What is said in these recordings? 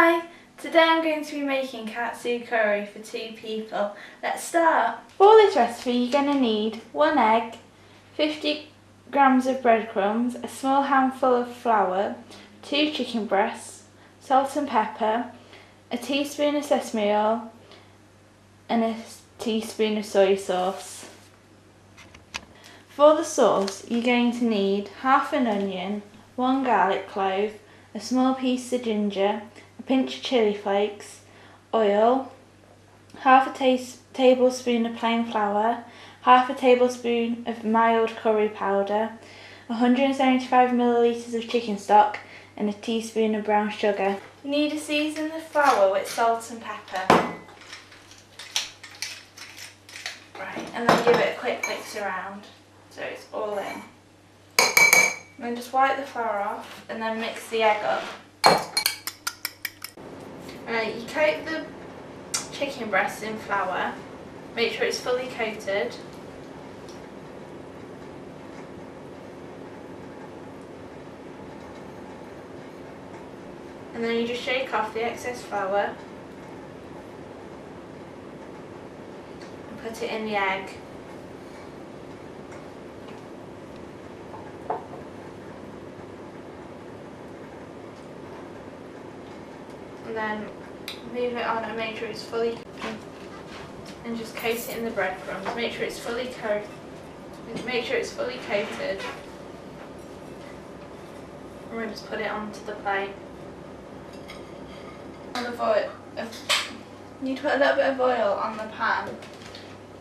Hi! Today I'm going to be making katsu curry for 2 people. Let's start! For this recipe you're going to need 1 egg, 50 grams of breadcrumbs, a small handful of flour, 2 chicken breasts, salt and pepper, a teaspoon of sesame oil and a teaspoon of soy sauce. For the sauce you're going to need half an onion, 1 garlic clove, a small piece of ginger, a pinch of chilli flakes, oil, half a tablespoon of plain flour, half a tablespoon of mild curry powder, 175 millilitres of chicken stock and a teaspoon of brown sugar. You need to season the flour with salt and pepper. Right, and then give it a quick mix around so it's all in. And then just wipe the flour off and then mix the egg up. You coat the chicken breast in flour, make sure it's fully coated. And then you just shake off the excess flour and put it in the egg. And then move it on and make sure it's fully coated. And just coat it in the breadcrumbs. Make sure it's fully coated. And we'll just put it onto the plate. You need to put a little bit of oil on the pan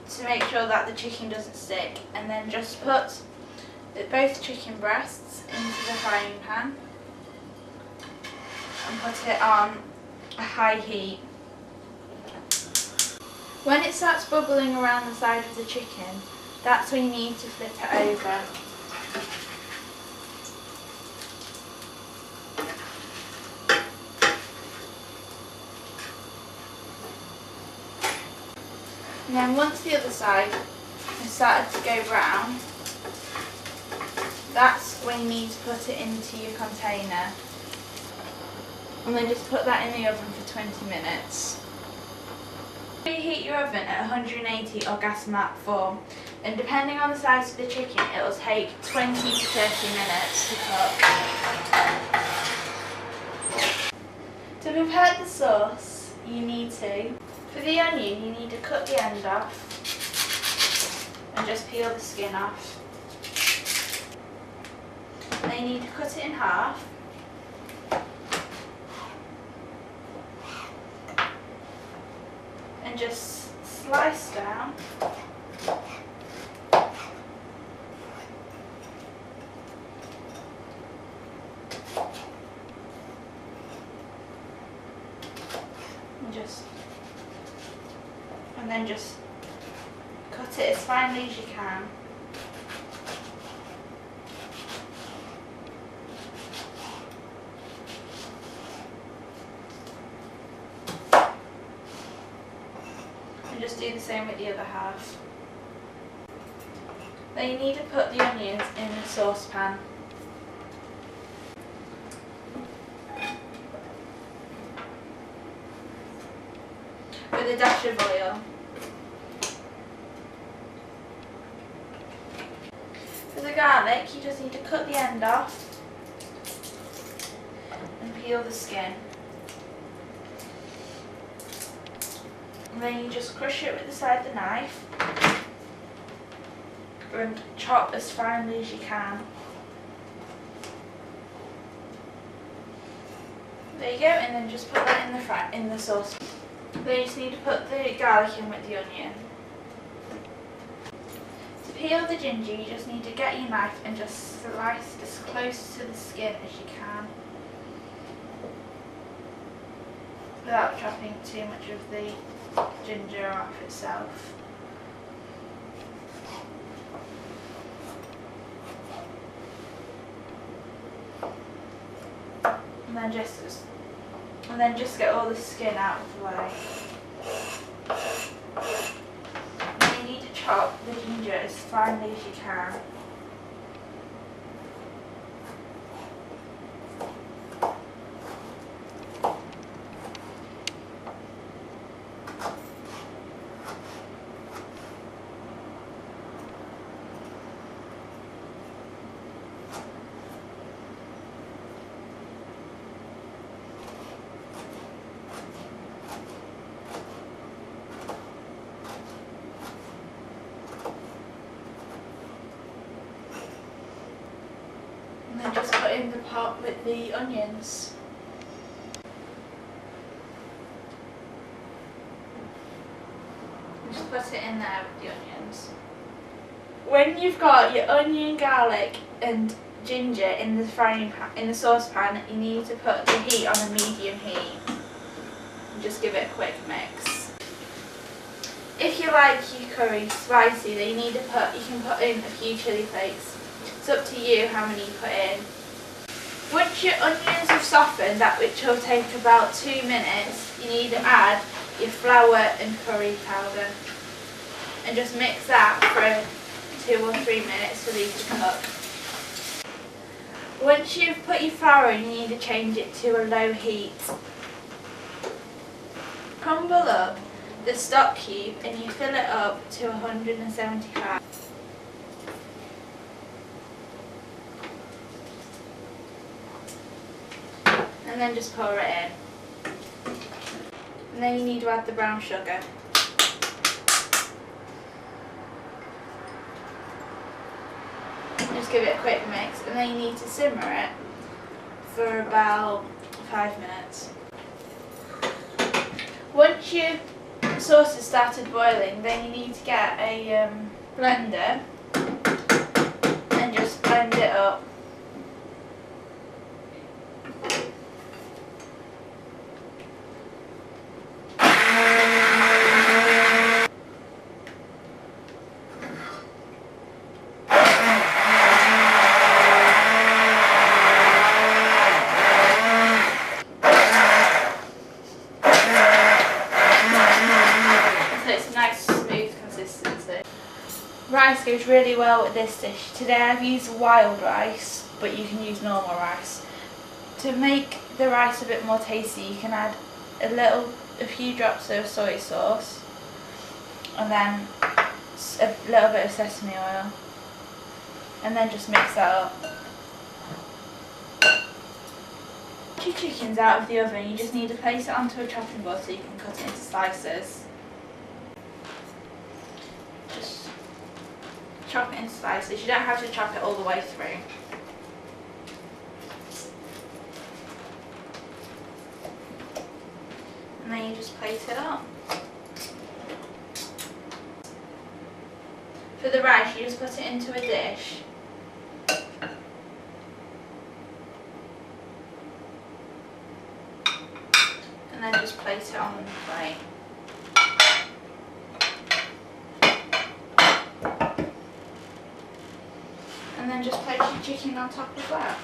to make sure that the chicken doesn't stick, and then just put both chicken breasts into the frying pan and put it on a high heat. When it starts bubbling around the side of the chicken, that's when you need to flip it over. And then once the other side has started to go brown, that's when you need to put it into your container. And then just put that in the oven for 20 minutes. Preheat your oven at 180 or gas mark 4, and depending on the size of the chicken it will take 20 to 30 minutes to cook. To prepare the sauce you need to, for the onion you need to cut the end off and just peel the skin off. Then you need to cut it in half. And just slice down. And then just cut it as finely as you can. And just do the same with the other half. Then you need to put the onions in a saucepan. With a dash of oil. For the garlic, you just need to cut the end off and peel the skin. And then you just crush it with the side of the knife and chop as finely as you can. There you go, and then just put that in the sauce. Then you just need to put the garlic in with the onion. To peel the ginger, you just need to get your knife and just slice as close to the skin as you can, without chopping too much of the ginger off itself. And then just get all the skin out of the way. And you need to chop the ginger as finely as you can. put in the pot with the onions. Just put it in there with the onions. When you've got your onion, garlic and ginger in the frying pan, in the saucepan, you need to put the heat on a medium heat. And just give it a quick mix. If you like your curry spicy, then you can put in a few chilli flakes. It's up to you how many you put in. Once your onions have softened, that which will take about 2 minutes, you need to add your flour and curry powder. And just mix that for 2 or 3 minutes for these to cook. Once you've put your flour in, you need to change it to a low heat. Crumble up the stock cube and you fill it up to 175. And then just pour it in. And then you need to add the brown sugar. Just give it a quick mix, and then you need to simmer it for about 5 minutes. Once your sauce has started boiling, then you need to get a blender and just blend it up. Rice goes really well with this dish. Today I've used wild rice, but you can use normal rice. To make the rice a bit more tasty, you can add a few drops of soy sauce and then a little bit of sesame oil, and then just mix that up. Once your chicken's out of the oven, you just need to place it onto a chopping board so you can cut it into slices. Chop it in slices. You don't have to chop it all the way through. And then you just plate it up. For the rice, you just put it into a dish. And then just place it on the plate. And then just place your chicken on top of that.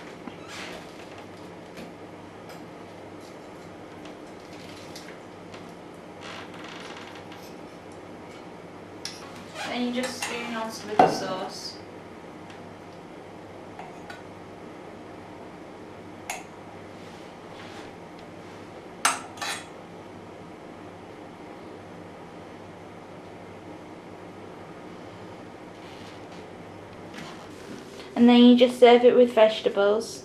Then you just spoon on some of the sauce. And then you just serve it with vegetables.